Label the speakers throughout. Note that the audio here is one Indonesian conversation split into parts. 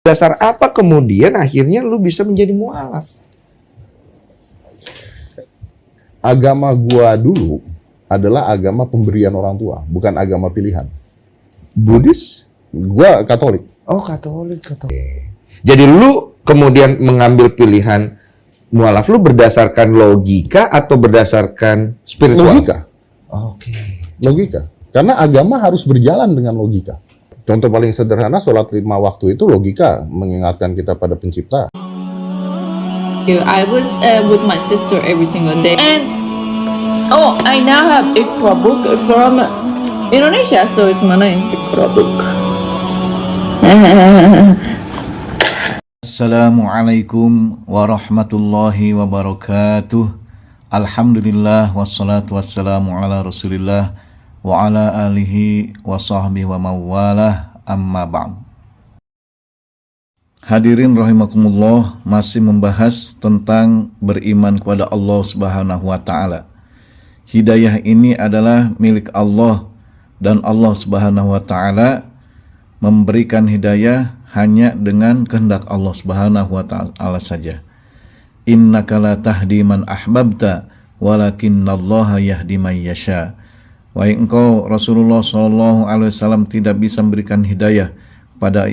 Speaker 1: Dasar apa kemudian akhirnya lu bisa menjadi mualaf?
Speaker 2: Agama gua dulu adalah agama pemberian orang tua, bukan agama pilihan.
Speaker 1: Buddhis?
Speaker 2: Gua Katolik.
Speaker 1: Oh, Katolik. Jadi lu kemudian mengambil pilihan mualaf lu berdasarkan logika atau berdasarkan spiritual?
Speaker 2: Logika.
Speaker 1: Oke.
Speaker 2: Logika. Karena agama harus berjalan dengan logika. Contoh paling sederhana, sholat 5 waktu itu logika mengingatkan kita pada pencipta.
Speaker 3: I was with my sister every single day, and I now have Iqra book from Indonesia, so it's my name, Iqra book.
Speaker 4: Assalamualaikum warahmatullahi wabarakatuh. Alhamdulillah wassalatu wassalamu ala Rasulillah wa ala alihi wa sahbihi wa mawalah, amma ba'd. Hadirin rahimakumullah, masih membahas tentang beriman kepada Allah Subhanahu wa taala. Hidayah ini adalah milik Allah dan Allah Subhanahu wa taala memberikan hidayah hanya dengan kehendak Allah Subhanahu wa taala saja. Innaka la tahdi man ahbabta walakinnallaha yahdi man yasha. Wahai engkau Rasulullah SAW tidak bisa memberikan hidayah pada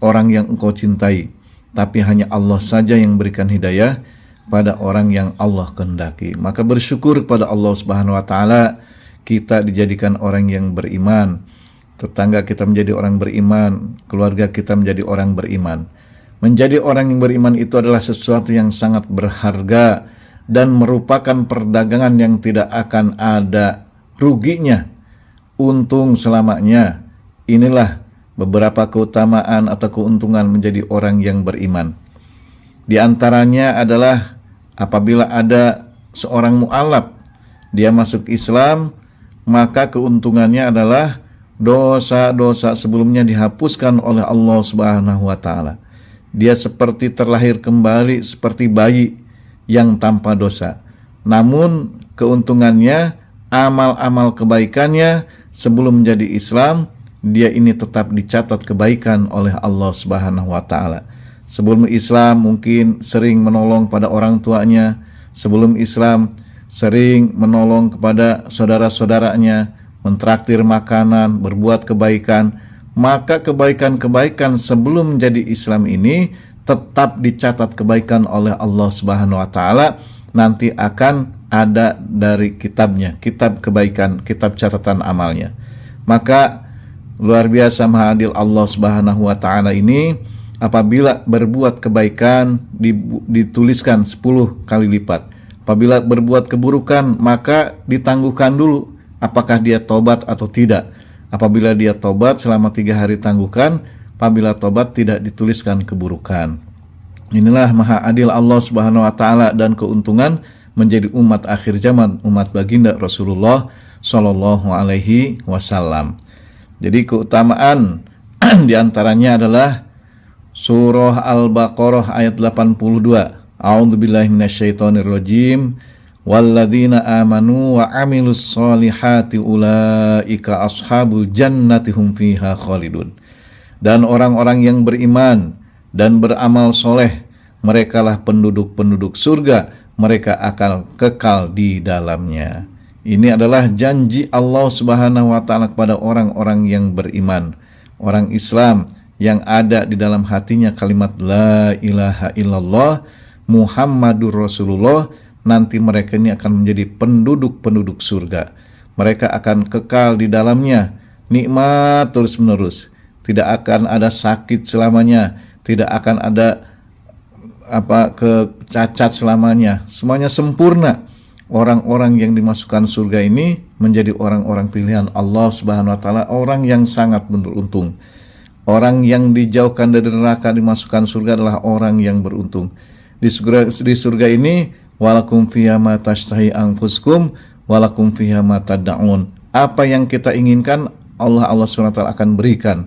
Speaker 4: orang yang engkau cintai, tapi hanya Allah saja yang memberikan hidayah pada orang yang Allah kehendaki. Maka bersyukur kepada Allah Subhanahu wa taala kita dijadikan orang yang beriman, tetangga kita menjadi orang beriman, keluarga kita menjadi orang beriman. Menjadi orang yang beriman itu adalah sesuatu yang sangat berharga dan merupakan perdagangan yang tidak akan ada ruginya, untung selamanya. Inilah beberapa keutamaan atau keuntungan menjadi orang yang beriman. Di antaranya adalah apabila ada seorang mu'alaf, dia masuk Islam, maka keuntungannya adalah dosa-dosa sebelumnya dihapuskan oleh Allah Subhanahu wa taala. Dia seperti terlahir kembali seperti bayi yang tanpa dosa. Namun keuntungannya, amal-amal kebaikannya sebelum menjadi Islam, dia ini tetap dicatat kebaikan oleh Allah Subhanahu wa taala. Sebelum Islam mungkin sering menolong pada orang tuanya, sebelum Islam sering menolong kepada saudara-saudaranya, mentraktir makanan, berbuat kebaikan, maka kebaikan-kebaikan sebelum menjadi Islam ini tetap dicatat kebaikan oleh Allah Subhanahu wa taala. Nanti akan ada dari kitabnya, kitab kebaikan, kitab catatan amalnya. Maka luar biasa maha adil Allah Subhanahu wa taala ini, apabila berbuat kebaikan dituliskan 10 kali lipat. Apabila berbuat keburukan maka ditangguhkan dulu apakah dia tobat atau tidak. Apabila dia tobat selama 3 hari tangguhkan, apabila tobat tidak dituliskan keburukan. Inilah maha adil Allah Subhanahu wa taala dan keuntungan menjadi umat akhir zaman, umat baginda Rasulullah sallallahu alaihi wasallam. Jadi keutamaan diantaranya adalah surah Al-Baqarah ayat 82. A'udzubillahi minasyaitonirrajim. Walladzina amanu wa amilus solihati ulaika ashabul jannati hum fiha khalidun. Dan orang-orang yang beriman dan beramal soleh, merekalah penduduk-penduduk surga, mereka akan kekal di dalamnya. Ini adalah janji Allah Subhanahu wa taala kepada orang-orang yang beriman, orang Islam yang ada di dalam hatinya kalimat la ilaha illallah Muhammadur Rasulullah. Nanti mereka ini akan menjadi penduduk-penduduk surga. Mereka akan kekal di dalamnya, nikmat terus-menerus. Tidak akan ada sakit selamanya, tidak akan ada kecacat selamanya. Semuanya sempurna. Orang-orang yang dimasukkan surga ini menjadi orang-orang pilihan Allah Subhanahu wa taala, orang yang sangat beruntung. Orang yang dijauhkan dari neraka dimasukkan surga adalah orang yang beruntung. Di surga ini walakum fiha ma tashtahi anfusukum walakum fiha ma tad'un. Apa yang kita inginkan Allah Subhanahu wa taala akan berikan.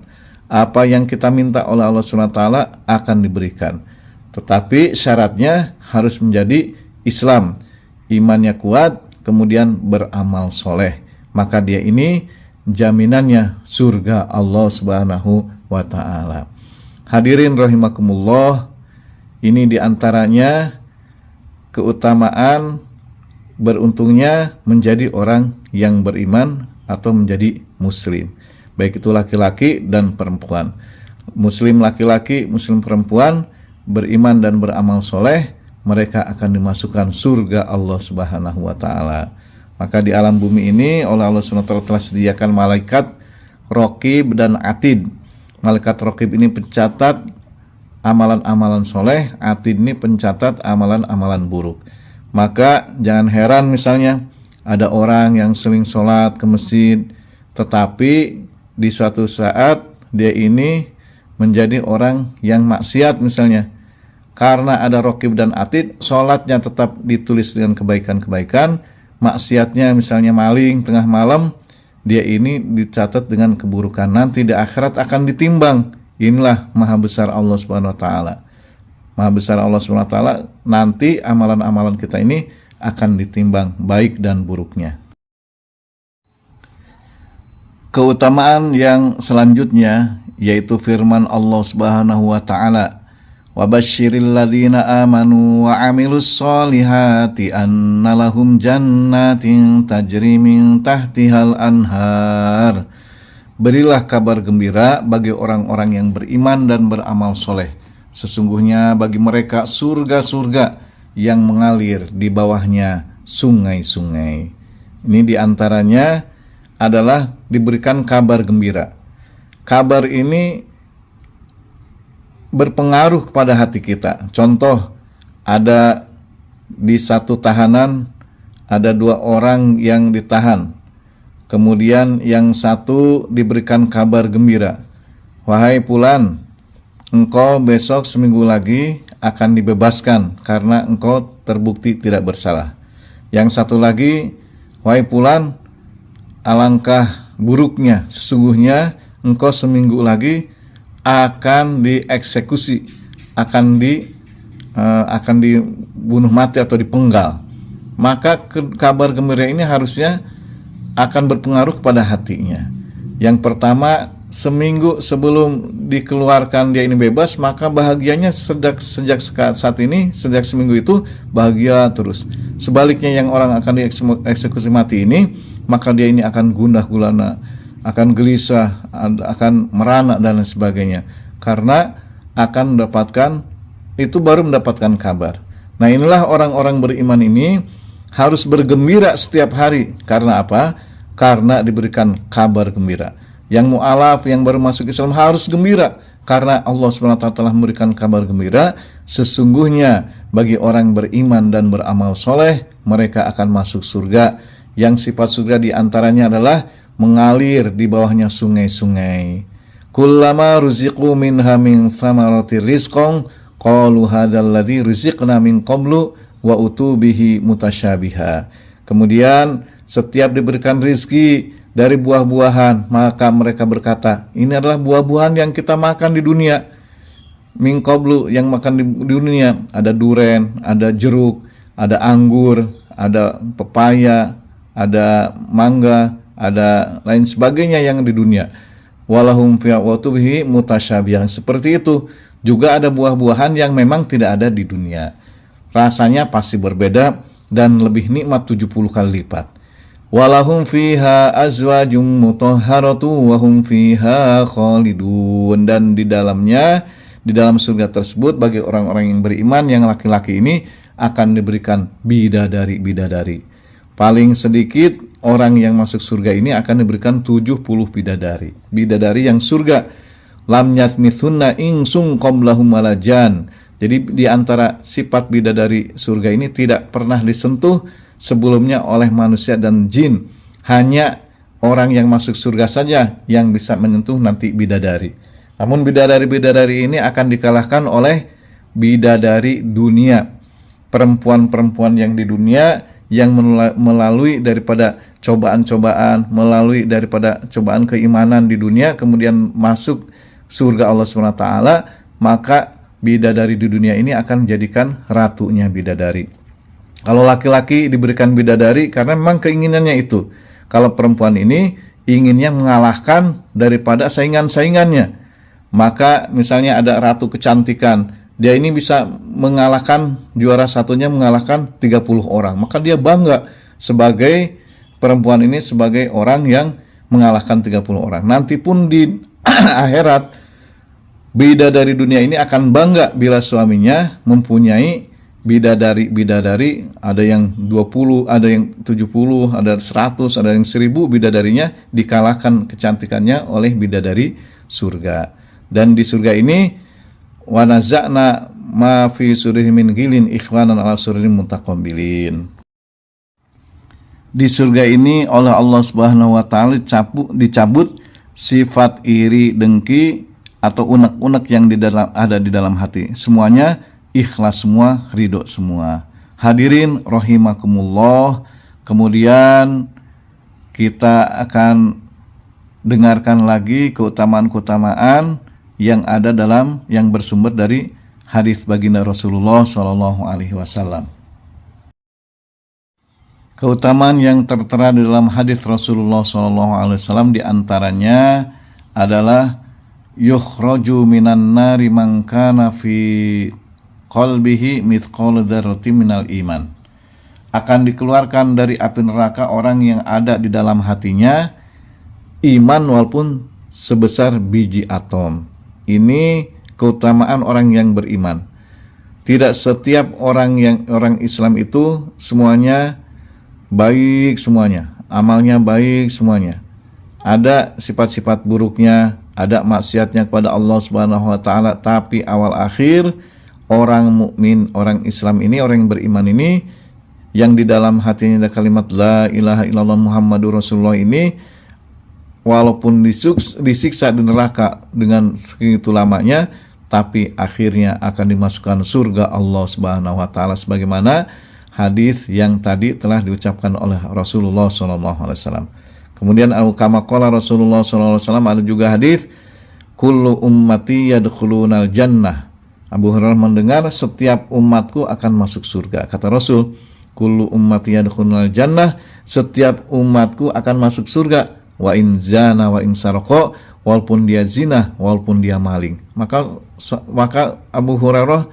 Speaker 4: Apa yang kita minta oleh Allah Subhanahu wa taala akan diberikan. Tetapi syaratnya harus menjadi Islam, imannya kuat, kemudian beramal soleh. Maka dia ini jaminannya surga Allah Subhanahu wa ta'ala. Hadirin rahimakumullah, ini diantaranya keutamaan beruntungnya menjadi orang yang beriman atau menjadi muslim, baik itu laki-laki dan perempuan. Muslim laki-laki, muslim perempuan, beriman dan beramal soleh, mereka akan dimasukkan surga Allah Subhanahu wa Ta'ala. Maka di alam bumi ini oleh Allah Subhanahu wa Ta'ala telah sediakan malaikat Raqib dan Atid. Malaikat Raqib ini pencatat amalan-amalan soleh, Atid ini pencatat amalan-amalan buruk. Maka jangan heran misalnya ada orang yang sering sholat ke masjid, tetapi di suatu saat dia ini menjadi orang yang maksiat misalnya. Karena ada Raqib dan Atid, sholatnya tetap ditulis dengan kebaikan-kebaikan, maksiatnya misalnya maling tengah malam, dia ini dicatat dengan keburukan. Nanti di akhirat akan ditimbang. Inilah maha besar Allah Subhanahu wa Ta'ala. Maha besar Allah Subhanahu wa Ta'ala, nanti amalan-amalan kita ini akan ditimbang baik dan buruknya. Keutamaan yang selanjutnya yaitu firman Allah Subhanahu wa Ta'ala, وَبَشِّرِ الَّذِينَ آمَنُوا وَعَمِلُوا الصَّالِحَاتِ أَنَّ لَهُمْ جَنَّاتٍ تَجْرِي مِنْ تَحْتِهَا الْأَنْهَارُ. Berilah kabar gembira bagi orang-orang yang beriman dan beramal soleh. Sesungguhnya bagi mereka surga-surga yang mengalir di bawahnya sungai-sungai. Ini diantaranya adalah diberikan kabar gembira. Kabar ini berpengaruh kepada hati kita. Contoh, ada di satu tahanan ada 2 orang yang ditahan. Kemudian yang satu diberikan kabar gembira. Wahai Fulan, engkau besok seminggu lagi akan dibebaskan karena engkau terbukti tidak bersalah. Yang satu lagi, wahai Fulan, alangkah buruknya, sesungguhnya engkau seminggu lagi akan dieksekusi, akan dibunuh mati atau dipenggal. Maka kabar gembira ini harusnya akan berpengaruh kepada hatinya. Yang pertama, seminggu sebelum dikeluarkan dia ini bebas, maka bahagianya sejak saat ini, sejak seminggu itu bahagia terus. Sebaliknya yang orang akan dieksekusi mati ini, maka dia ini akan gundah gulana, akan gelisah, akan merana dan lain sebagainya, karena akan mendapatkan, itu baru mendapatkan kabar. Nah, inilah orang-orang beriman ini harus bergembira setiap hari. Karena apa? Karena diberikan kabar gembira. Yang mu'alaf, yang baru masuk Islam harus gembira, karena Allah SWT telah memberikan kabar gembira. Sesungguhnya bagi orang beriman dan beramal soleh, mereka akan masuk surga. Yang sifat surga diantaranya adalah mengalir di bawahnya sungai-sungai. Kullama ruziqu minha min thamarati rizqan qalu hadzal ladzi ruziqna min qablu wa utubihi mutasyabiha. Kemudian setiap diberikan rizki dari buah-buahan, maka mereka berkata, ini adalah buah-buahan yang kita makan di dunia. Min qablu, yang makan di dunia, ada duren, ada jeruk, ada anggur, ada pepaya, ada mangga, ada lain sebagainya yang di dunia. Walahum fiha watubihi mutasyabihan. Seperti itu juga ada buah-buahan yang memang tidak ada di dunia. Rasanya pasti berbeda dan lebih nikmat 70 kali lipat. Walahum fiha azwajum mutahharatu wa hum fiha khalidun. Dan di dalamnya, di dalam surga tersebut bagi orang-orang yang beriman yang laki-laki ini akan diberikan bidadari-bidadari. Paling sedikit orang yang masuk surga ini akan diberikan 70 bidadari. Bidadari yang surga. Lam yathmithunna insung qablahum walajan. Jadi di antara sifat bidadari surga ini tidak pernah disentuh sebelumnya oleh manusia dan jin. Hanya orang yang masuk surga saja yang bisa menyentuh nanti bidadari. Namun bidadari-bidadari ini akan dikalahkan oleh bidadari dunia. Perempuan-perempuan yang di dunia yang melalui daripada cobaan-cobaan, melalui daripada cobaan keimanan di dunia, kemudian masuk surga Allah SWT, maka bidadari di dunia ini akan menjadikan ratunya bidadari. Kalau laki-laki diberikan bidadari karena memang keinginannya itu. Kalau perempuan ini inginnya mengalahkan daripada saingan-saingannya. Maka misalnya ada ratu kecantikan, dia ini bisa mengalahkan, juara satunya mengalahkan 30 orang. Maka dia bangga sebagai perempuan ini, sebagai orang yang mengalahkan 30 orang. Nanti pun di akhirat, bidadari dunia ini akan bangga bila suaminya mempunyai bidadari, ada yang 20, ada yang 70, ada 100, ada yang 1000 bidadarinya dikalahkan kecantikannya oleh bidadari surga. Dan di surga ini wa naza'na ma fi sudurihim min ghillin ikhwanan ala sururin mutaqabilin. Di surga ini oleh Allah Subhanahu wa taala dicabut sifat iri, dengki atau unek-unek yang ada di dalam hati. Semuanya ikhlas semua, ridho semua. Hadirin rahimakumullah. Kemudian kita akan dengarkan lagi keutamaan-keutamaan yang ada yang bersumber dari hadis baginda Rasulullah Shallallahu Alaihi Wasallam. Keutamaan yang tertera di dalam hadis Rasulullah Shallallahu Alaihi Wasallam diantaranya adalah yukhraju minan nari man kana fi qalbihi mithqalu dzarratin minal iman. Akan dikeluarkan dari api neraka orang yang ada di dalam hatinya iman walaupun sebesar biji atom. Ini keutamaan orang yang beriman. Tidak setiap orang Islam itu semuanya baik semuanya, amalnya baik semuanya. Ada sifat-sifat buruknya, ada maksiatnya kepada Allah Subhanahu wa taala, tapi awal akhir orang mukmin, orang Islam ini, orang yang beriman ini, yang di dalam hatinya ada kalimat la ilaha illallah Muhammadur Rasulullah ini, walaupun disiksa di neraka dengan segitu lamanya, tapi akhirnya akan dimasukkan surga Allah Subhanahu wa taala sebagaimana hadis yang tadi telah diucapkan oleh Rasulullah sallallahu alaihi wasallam. Kemudian kama qala Rasulullah sallallahu alaihi wasallam, ada juga hadis kullu ummati yadkhulunal jannah. Abu Hurairah mendengar setiap umatku akan masuk surga. Kata Rasul, kullu ummati yadkhulunal jannah, setiap umatku akan masuk surga. Wa in zana wa in sarqa, walaupun dia zina, walaupun dia maling. Maka Abu Hurairah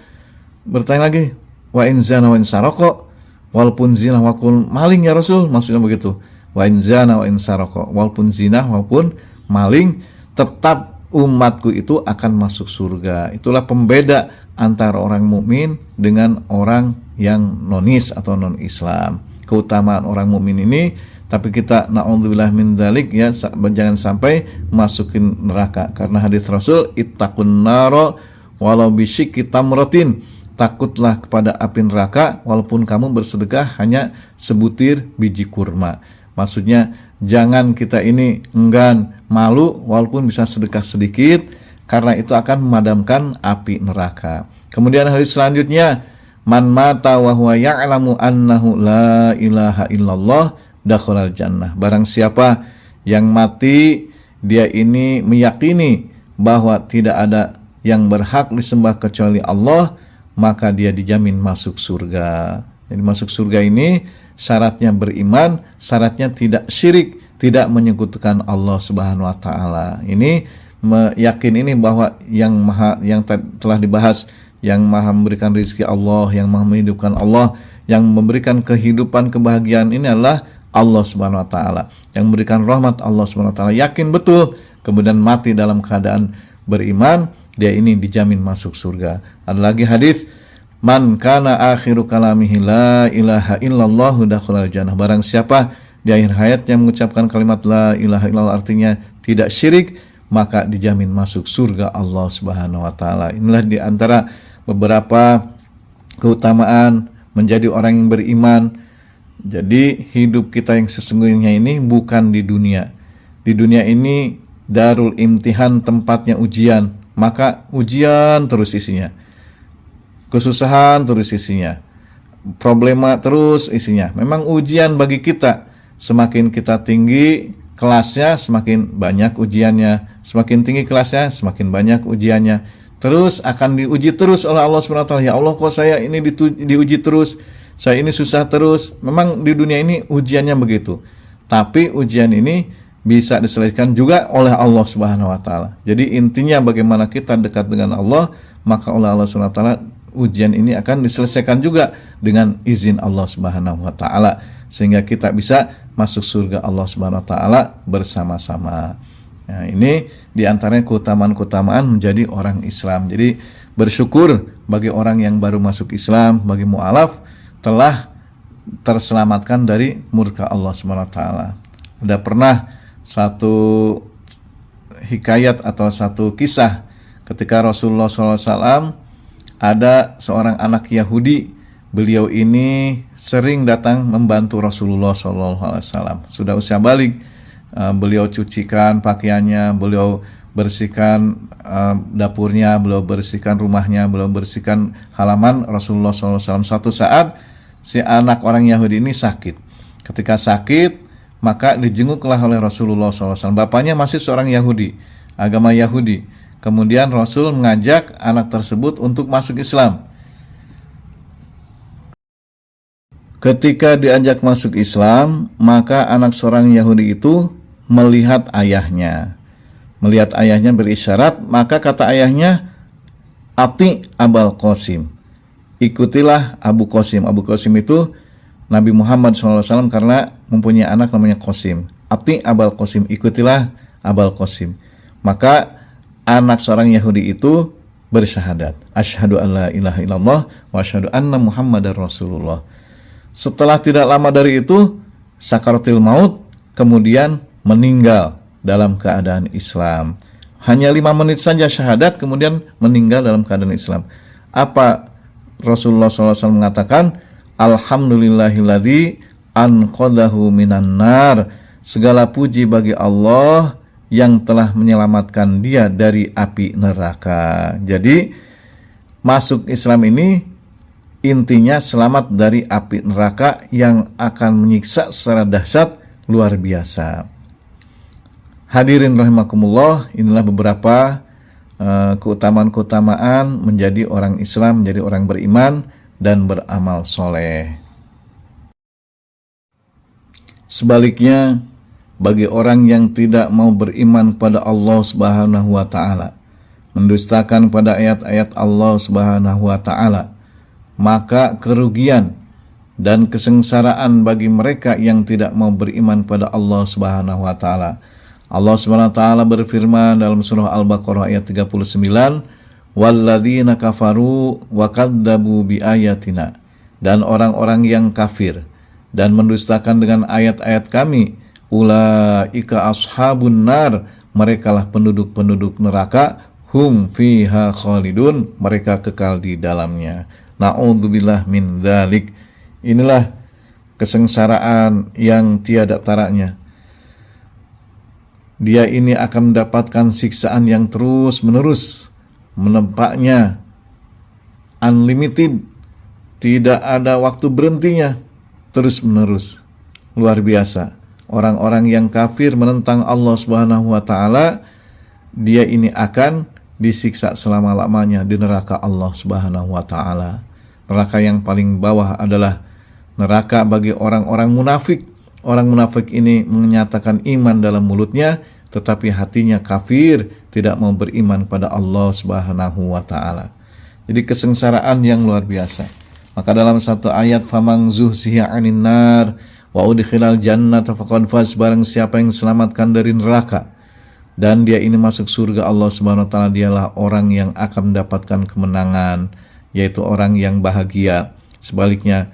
Speaker 4: bertanya lagi, wa in zana wa in sarqa, walaupun zina walaupun maling ya Rasul, maksudnya begitu. Wa in zana wa in sarqa, walaupun zina walaupun maling, tetap umatku itu akan masuk surga. Itulah pembeda antara orang mukmin dengan orang yang nonis atau non Islam. Keutamaan orang mukmin ini, tapi kita na'udzubillah min dzalik ya, jangan sampai masukin neraka. Karena hadis Rasul, ittaqun naro walau bisyikki tamratin, takutlah kepada api neraka walaupun kamu bersedekah hanya sebutir biji kurma. Maksudnya jangan kita ini enggan, malu walaupun bisa sedekah sedikit, karena itu akan memadamkan api neraka. Kemudian hadis selanjutnya, man mata wa huwa ya'lamu annahu la ilaha illallah dakhalal jannah. Barang siapa yang mati dia ini meyakini bahwa tidak ada yang berhak disembah kecuali Allah, maka dia dijamin masuk surga. Jadi masuk surga ini syaratnya beriman, syaratnya tidak syirik, tidak menyekutukan Allah Subhanahu wa taala. Ini meyakini ini bahwa yang telah dibahas, yang maha memberikan rezeki Allah, yang maha menghidupkan Allah, yang memberikan kehidupan kebahagiaan ini adalah Allah Subhanahu wa taala, yang memberikan rahmat Allah Subhanahu wa taala. Yakin betul, kemudian mati dalam keadaan beriman, dia ini dijamin masuk surga. Ada lagi hadis, man kana akhiru kalamihi la ilaha illallah dakhalal jannah. Barang siapa di akhir hayatnya mengucapkan kalimat la ilaha illallah, artinya tidak syirik, maka dijamin masuk surga Allah Subhanahu wa taala. Inilah di antara beberapa keutamaan menjadi orang yang beriman. Jadi hidup kita yang sesungguhnya ini bukan di dunia. Di dunia ini darul imtihan, tempatnya ujian. Maka ujian terus isinya. Kesusahan terus isinya. Problema terus isinya. Memang ujian bagi kita. Semakin kita tinggi kelasnya, semakin banyak ujiannya. Semakin tinggi kelasnya, semakin banyak ujiannya. Terus akan diuji terus oleh Allah SWT. Ya Allah, kok saya ini diuji terus? Saya ini susah terus. Memang di dunia ini ujiannya begitu. Tapi ujian ini bisa diselesaikan juga oleh Allah Subhanahu wa taala. Jadi intinya bagaimana kita dekat dengan Allah, maka oleh Allah Subhanahu wa taala ujian ini akan diselesaikan juga dengan izin Allah Subhanahu wa taala, sehingga kita bisa masuk surga Allah Subhanahu wa taala bersama-sama. Nah, ini diantaranya keutamaan-keutamaan menjadi orang Islam. Jadi bersyukur bagi orang yang baru masuk Islam, bagi mu'alaf telah terselamatkan dari murka Allah Subhanahu wa taala. Udah pernah satu hikayat atau satu kisah ketika Rasulullah SAW ada seorang anak Yahudi. Beliau ini sering datang membantu Rasulullah SAW. Sudah usia balik, beliau cucikan pakaiannya, beliau bersihkan dapurnya, beliau bersihkan rumahnya, beliau bersihkan halaman Rasulullah SAW. Suatu saat si anak orang Yahudi ini sakit. Ketika sakit, maka dijenguklah oleh Rasulullah SAW. Bapaknya masih seorang Yahudi, agama Yahudi. Kemudian Rasul mengajak anak tersebut untuk masuk Islam. Ketika diajak masuk Islam, maka anak seorang Yahudi itu melihat ayahnya. Melihat ayahnya berisyarat, maka kata ayahnya, "Ati Abul Qasim." Ikutilah Abu Qasim. Abu Qasim itu Nabi Muhammad SAW karena mempunyai anak namanya Qasim. Ati Abul Qasim, ikutilah Abul Qasim. Maka anak seorang Yahudi itu bersyahadat, asyhadu an la ilaha illallah wa asyhadu anna Muhammadar Rasulullah. Setelah tidak lama dari itu, sakaratil maut, kemudian meninggal dalam keadaan Islam. Hanya 5 menit saja syahadat, kemudian meninggal dalam keadaan Islam. Apa Rasulullah SAW mengatakan? Alhamdulillahilladzi anqadhahu minan nar. Segala puji bagi Allah yang telah menyelamatkan dia dari api neraka. Jadi masuk Islam ini intinya selamat dari api neraka yang akan menyiksa secara dahsyat luar biasa. Hadirin rahimakumullah, inilah beberapa keutamaan-keutamaan menjadi orang Islam, menjadi orang beriman dan beramal soleh. Sebaliknya, bagi orang yang tidak mau beriman kepada Allah Subhanahu wa taala, mendustakan pada ayat-ayat Allah Subhanahu wa taala, maka kerugian dan kesengsaraan bagi mereka yang tidak mau beriman pada Allah Subhanahu wa taala. Allah Subhanahu wa taala berfirman dalam surah Al-Baqarah ayat 39, "Walladzina kafaru wa kadzdzabu biayatina." Dan orang-orang yang kafir dan mendustakan dengan ayat-ayat kami, ulaika ashabun nar, merekalah penduduk-penduduk neraka, hum fiha khalidun, mereka kekal di dalamnya. Na'udzubillah min dzalik. Inilah kesengsaraan yang tiada taranya. Dia ini akan mendapatkan siksaan yang terus-menerus, menempaknya unlimited, tidak ada waktu berhentinya, terus-menerus. Luar biasa. Orang-orang yang kafir menentang Allah Subhanahu wa taala, dia ini akan disiksa selama-lamanya di neraka Allah Subhanahu wa taala. Neraka yang paling bawah adalah neraka bagi orang-orang munafik. Orang munafik ini menyatakan iman dalam mulutnya, tetapi hatinya kafir, tidak mau beriman pada Allah Subhanahu wa taala. Jadi kesengsaraan yang luar biasa. Maka dalam satu ayat, "Faman zuhziha 'anil nar wa udkhilal jannata faqad faz", barang siapa yang diselamatkan dari neraka dan dia ini masuk surga Allah Subhanahu wa taala, dialah orang yang akan mendapatkan kemenangan, yaitu orang yang bahagia. Sebaliknya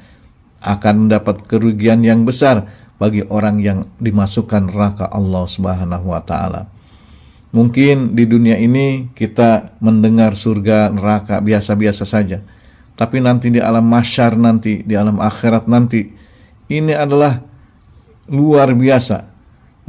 Speaker 4: akan mendapat kerugian yang besar bagi orang yang dimasukkan neraka Allah Subhanahu wa taala. Mungkin di dunia ini kita mendengar surga, neraka biasa-biasa saja. Tapi nanti di alam mahsyar nanti, di alam akhirat nanti, ini adalah luar biasa.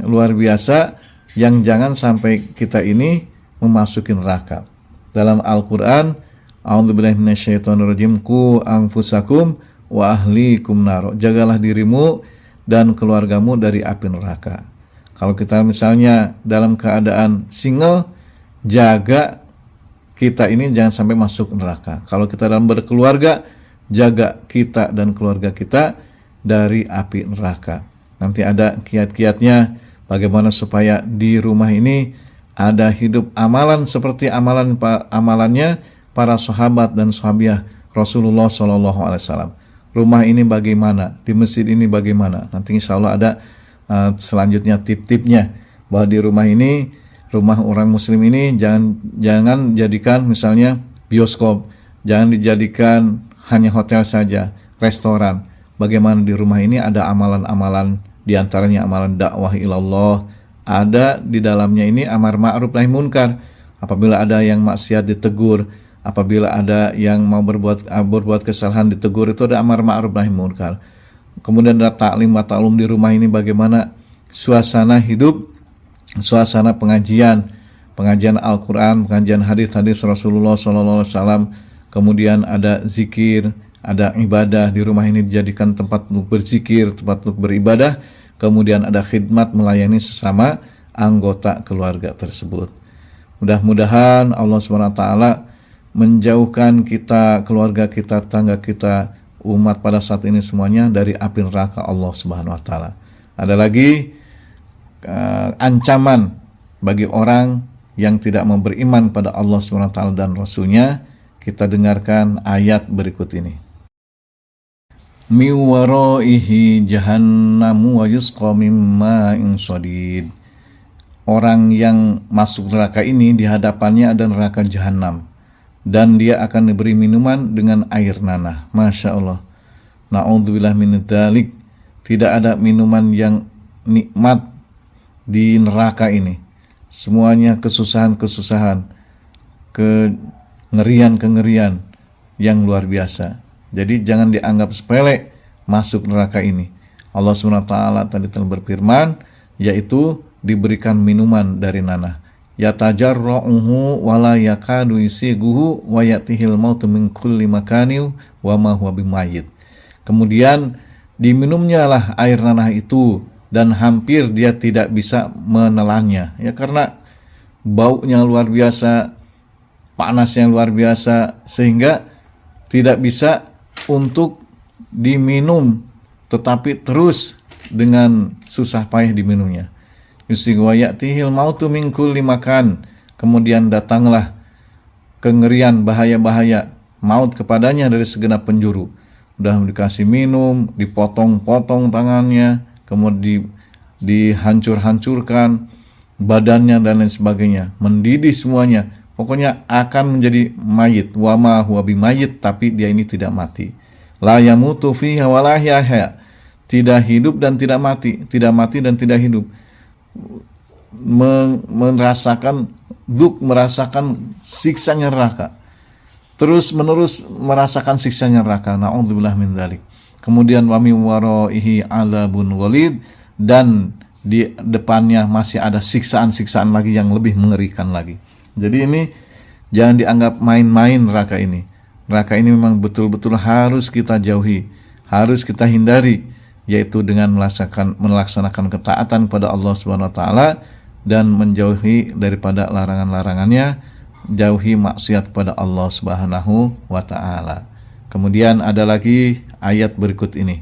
Speaker 4: Luar biasa yang jangan sampai kita ini memasuki neraka. Dalam Al-Qur'an, a'udzubillahi minasyaitonirrajim, qu anfusakum wa ahlikum nar. Jagalah dirimu dan keluargamu dari api neraka. Kalau kita misalnya dalam keadaan single, jaga kita ini jangan sampai masuk neraka. Kalau kita dalam berkeluarga, jaga kita dan keluarga kita dari api neraka. Nanti ada kiat-kiatnya bagaimana supaya di rumah ini ada hidup amalan seperti amalannya para sahabat dan sahabiah Rasulullah Shallallahu Alaihi Wasallam. Rumah ini bagaimana, di masjid ini bagaimana. Nanti insya Allah ada selanjutnya tip-tipnya bahwa di rumah ini, rumah orang muslim ini jangan jadikan misalnya bioskop, jangan dijadikan hanya hotel saja, restoran. Bagaimana di rumah ini ada amalan-amalan, diantaranya amalan dakwah ilallah, ada di dalamnya ini amar ma'ruf nahi munkar. Apabila ada yang maksiat ditegur, apabila ada yang mau berbuat kesalahan ditegur, itu ada amar ma'ruf nahi munkar. Kemudian ada taklim wa ta'lum di rumah ini, bagaimana suasana hidup, suasana pengajian Al-Quran, pengajian hadis-hadis Rasulullah SAW. Kemudian ada zikir, ada ibadah. Di rumah ini dijadikan tempat untuk berzikir, tempat untuk beribadah. Kemudian ada khidmat, melayani sesama anggota keluarga tersebut. Mudah-mudahan Allah SWT menjauhkan kita, keluarga kita, tetangga kita, umat pada saat ini semuanya dari api neraka Allah Subhanahu wa taala. Ada lagi ancaman bagi orang yang tidak mau beriman pada Allah Subhanahu wa taala dan Rasulnya. Kita dengarkan ayat berikut ini. Mi waraihi jahannamu wa yusqa min ma'in shadid. Orang yang masuk neraka ini di hadapannya ada neraka jahanam, dan dia akan diberi minuman dengan air nanah. Masya Allah. Na'udzubillah min dzalik. Tidak ada minuman yang nikmat di neraka ini. Semuanya kesusahan-kesusahan, kengerian-kengerian yang luar biasa. Jadi jangan dianggap sepele masuk neraka ini. Allah SWT tadi telah berfirman, yaitu diberikan minuman dari nanah. Yatajarra'uhu wa la yakadu yusiguhu wa yatihil mautu min kulli makani wa ma huwa bimayyit. Kemudian diminumnya lah air nanah itu, dan hampir dia tidak bisa menelannya, ya, karena baunya luar biasa, panasnya luar biasa, sehingga tidak bisa untuk diminum, tetapi terus dengan susah payah diminumnya. Yusigwayatihil mautu min kulli makan. Kemudian datanglah kengerian, bahaya-bahaya maut kepadanya dari segenap penjuru. Udah dikasih minum, dipotong-potong tangannya, kemudian dihancur-hancurkan badannya dan lain sebagainya, mendidih semuanya. Pokoknya akan menjadi mayit, wa ma huwa bimayit, tapi dia ini tidak mati. La yamutu fiha wa la yahya. Tidak hidup dan tidak mati, tidak mati dan tidak hidup. Merasakan siksanya neraka, terus menerus merasakan siksanya neraka. Na'udzubillah min dzalik. Kemudian wa min waraihi adzabun ghalid, dan di depannya masih ada siksaan-siksaan lagi yang lebih mengerikan lagi. Jadi ini jangan dianggap main-main neraka ini. Neraka ini memang betul-betul harus kita jauhi, harus kita hindari, yaitu dengan melaksanakan ketaatan pada Allah Subhanahu wa taala dan menjauhi daripada larangan-larangannya, jauhi maksiat pada Allah Subhanahu wa taala. Kemudian ada lagi ayat berikut ini.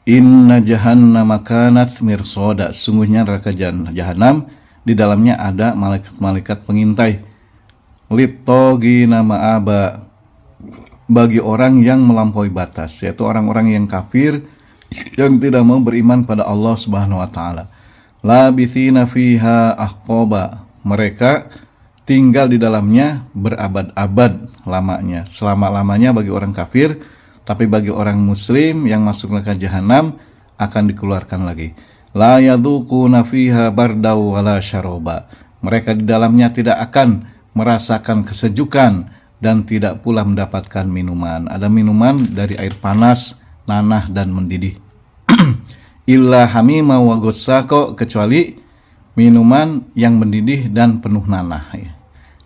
Speaker 4: Inna jahannama kanat mirsada. Sungguhnya neraka jahanam, di dalamnya ada malaikat-malaikat pengintai. Littogina ma'aba, bagi orang yang melampaui batas, yaitu orang-orang yang kafir, yang tidak mau beriman pada Allah Subhanahu wa taala. Labithina fiha ahqaba, mereka tinggal di dalamnya berabad-abad lamanya, selama-lamanya bagi orang kafir, tapi bagi orang muslim yang masuk neraka jahanam akan dikeluarkan lagi. La yadzuquna fiha bardaw wala syaroba, mereka di dalamnya tidak akan merasakan kesejukan dan tidak pula mendapatkan minuman. Ada minuman dari air panas, nanah dan mendidih. Illa hamima wa ghassaqo, kecuali minuman yang mendidih dan penuh nanah, ya.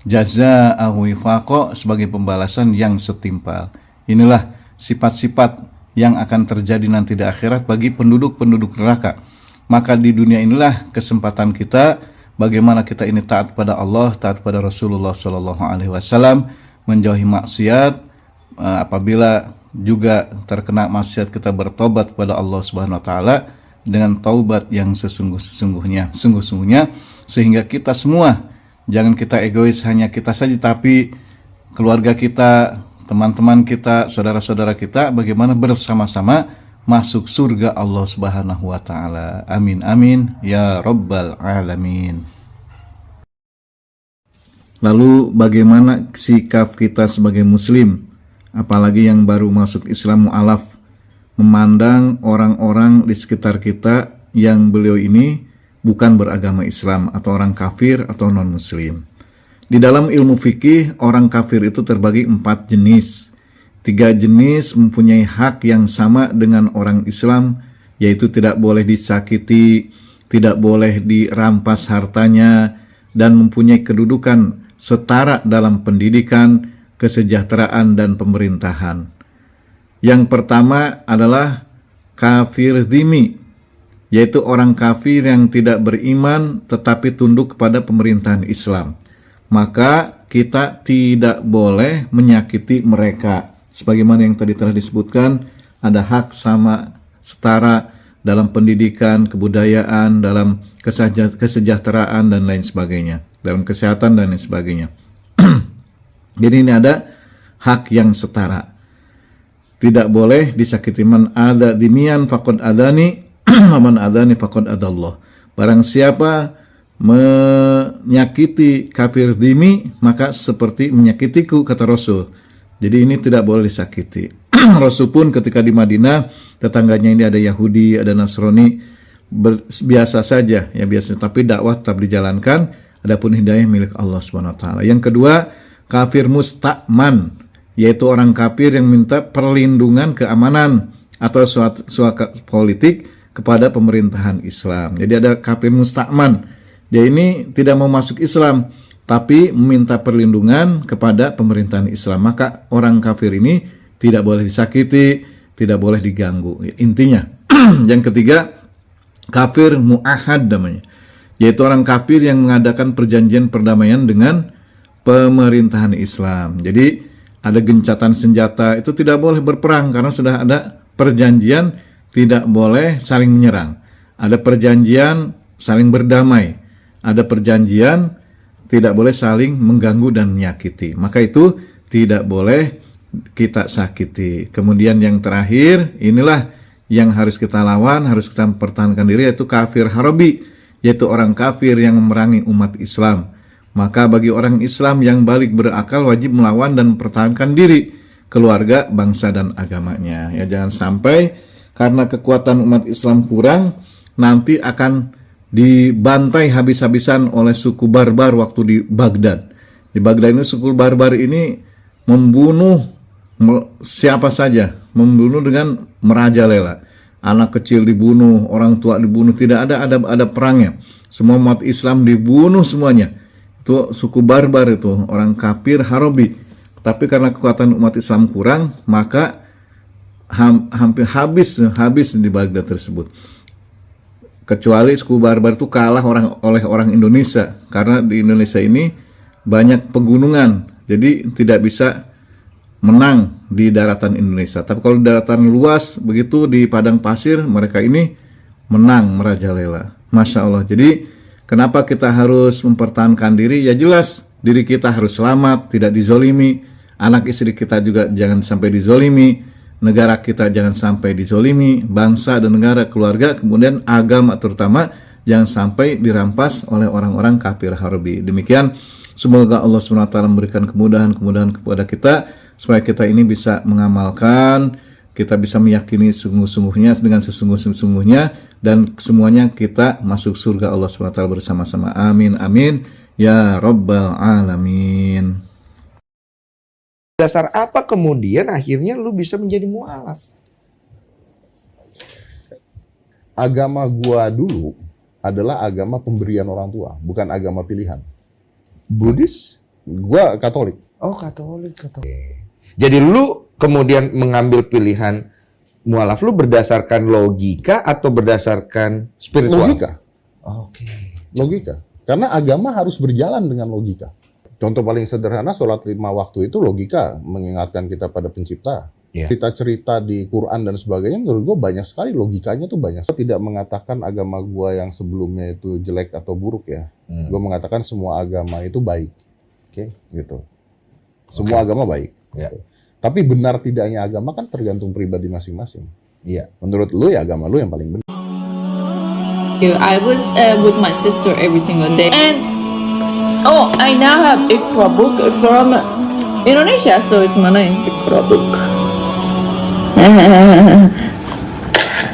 Speaker 4: Jazaa'u wifaqa, sebagai pembalasan yang setimpal. Inilah sifat-sifat yang akan terjadi nanti di akhirat bagi penduduk-penduduk neraka. Maka di dunia inilah kesempatan kita, bagaimana kita ini taat pada Allah, taat pada Rasulullah SAW, menjauhi maksiat. Apabila juga terkena maksiat, kita bertobat kepada Allah Subhanahu wa taala dengan taubat yang sungguh-sungguhnya, sehingga kita semua, jangan kita egois hanya kita saja, tapi keluarga kita, teman-teman kita, saudara-saudara kita, bagaimana bersama-sama masuk surga Allah Subhanahu wa taala. Amin amin ya rabbal alamin. Lalu bagaimana sikap kita sebagai muslim, apalagi yang baru masuk Islam mu'alaf, memandang orang-orang di sekitar kita yang beliau ini bukan beragama Islam atau orang kafir atau non-muslim. Di dalam ilmu fikih, orang kafir itu terbagi 4 jenis. 3 jenis mempunyai hak yang sama dengan orang Islam, yaitu tidak boleh disakiti, tidak boleh dirampas hartanya, dan mempunyai kedudukan setara dalam pendidikan, kesejahteraan, dan pemerintahan. Yang pertama adalah kafir dhimmi, yaitu orang kafir yang tidak beriman tetapi tunduk kepada pemerintahan Islam. Maka kita tidak boleh menyakiti mereka. Sebagaimana yang tadi telah disebutkan, ada hak sama setara dalam pendidikan, kebudayaan, dalam kesejahteraan, dan lain sebagainya. Dalam kesehatan dan lain sebagainya. Jadi ini ada hak yang setara. Tidak boleh disakiti. Man ada dimian faqad adani, man adani faqad adallah. Barang siapa menyakiti kafir dhimmi, maka seperti menyakitiku, kata Rasul. Jadi ini tidak boleh disakiti. Rasul pun ketika di Madinah, tetangganya ini ada Yahudi, ada Nasrani, biasa saja, ya biasa. Tapi dakwah tetap dijalankan. Adapun hidayah milik Allah SWT. Yang kedua, kafir musta'man, yaitu orang kafir yang minta perlindungan keamanan atau suatu politik kepada pemerintahan Islam. Jadi ada kafir musta'man. Dia ini tidak mau masuk Islam, tapi meminta perlindungan kepada pemerintahan Islam. Maka orang kafir ini tidak boleh disakiti, tidak boleh diganggu. Intinya. Yang ketiga, kafir mu'ahad namanya, yaitu orang kafir yang mengadakan perjanjian perdamaian dengan pemerintahan Islam. Jadi ada gencatan senjata, itu tidak boleh berperang karena sudah ada perjanjian tidak boleh saling menyerang. Ada perjanjian saling berdamai. Ada perjanjian tidak boleh saling mengganggu dan menyakiti. Maka itu tidak boleh kita sakiti. Kemudian yang terakhir, inilah yang harus kita lawan, harus kita pertahankan diri, yaitu kafir harbi, yaitu orang kafir yang memerangi umat Islam. Maka bagi orang Islam yang balik berakal wajib melawan dan mempertahankan diri, keluarga, bangsa, dan agamanya. Ya, jangan sampai karena kekuatan umat Islam kurang, nanti akan dibantai habis-habisan oleh suku barbar waktu di Baghdad. Di Baghdad ini suku barbar ini membunuh siapa saja, membunuh dengan merajalela. Anak kecil dibunuh, orang tua dibunuh, tidak ada perangnya. Semua umat Islam dibunuh semuanya. Itu suku barbar itu, orang kafir harbi. Tapi karena kekuatan umat Islam kurang, maka hampir habis di Baghdad tersebut. Kecuali suku barbar itu kalah oleh orang Indonesia, karena di Indonesia ini banyak pegunungan, jadi tidak bisa menang di daratan Indonesia. Tapi kalau di daratan luas begitu di padang pasir, mereka ini menang merajalela. Masya Allah. Jadi kenapa kita harus mempertahankan diri? Ya jelas diri kita harus selamat, tidak dizolimi. Anak istri kita juga jangan sampai dizolimi. Negara kita jangan sampai dizolimi. Bangsa dan negara, keluarga, kemudian agama terutama jangan sampai dirampas oleh orang-orang kafir harbi. Demikian, semoga Allah SWT memberikan kemudahan-kemudahan kepada kita, supaya kita ini bisa mengamalkan, kita bisa meyakini sungguh-sungguhnya dengan sesungguh-sungguhnya, dan semuanya kita masuk surga Allah SWT bersama-sama. Amin, amin, ya Rabbal Alamin.
Speaker 1: Dasar apa kemudian akhirnya lu bisa menjadi mu'alaf?
Speaker 2: Agama gua dulu adalah agama pemberian orang tua, bukan agama pilihan.
Speaker 1: Buddhis?
Speaker 2: Gua Katolik.
Speaker 1: Oh, Katolik. Jadi lu kemudian mengambil pilihan mu'alaf lu berdasarkan logika atau berdasarkan spiritual?
Speaker 2: Logika.
Speaker 1: Oke.
Speaker 2: Logika. Karena agama harus berjalan dengan logika. Contoh paling sederhana, sholat 5 waktu itu logika mengingatkan kita pada pencipta.
Speaker 1: Iya.
Speaker 2: cerita-cerita di Quran dan sebagainya, menurut gue banyak sekali logikanya tuh banyak. Gue tidak mengatakan agama gue yang sebelumnya itu jelek atau buruk ya. Gue mengatakan semua agama itu baik. Oke, gitu. Semua agama baik.
Speaker 1: Ya.
Speaker 2: Gitu. Tapi benar tidaknya agama kan tergantung pribadi masing-masing.
Speaker 1: Iya.
Speaker 2: Menurut lu ya agama lu yang paling benar.
Speaker 3: I was with my sister every single day, and I now have Iqra book from Indonesia, so it's mana Iqra book.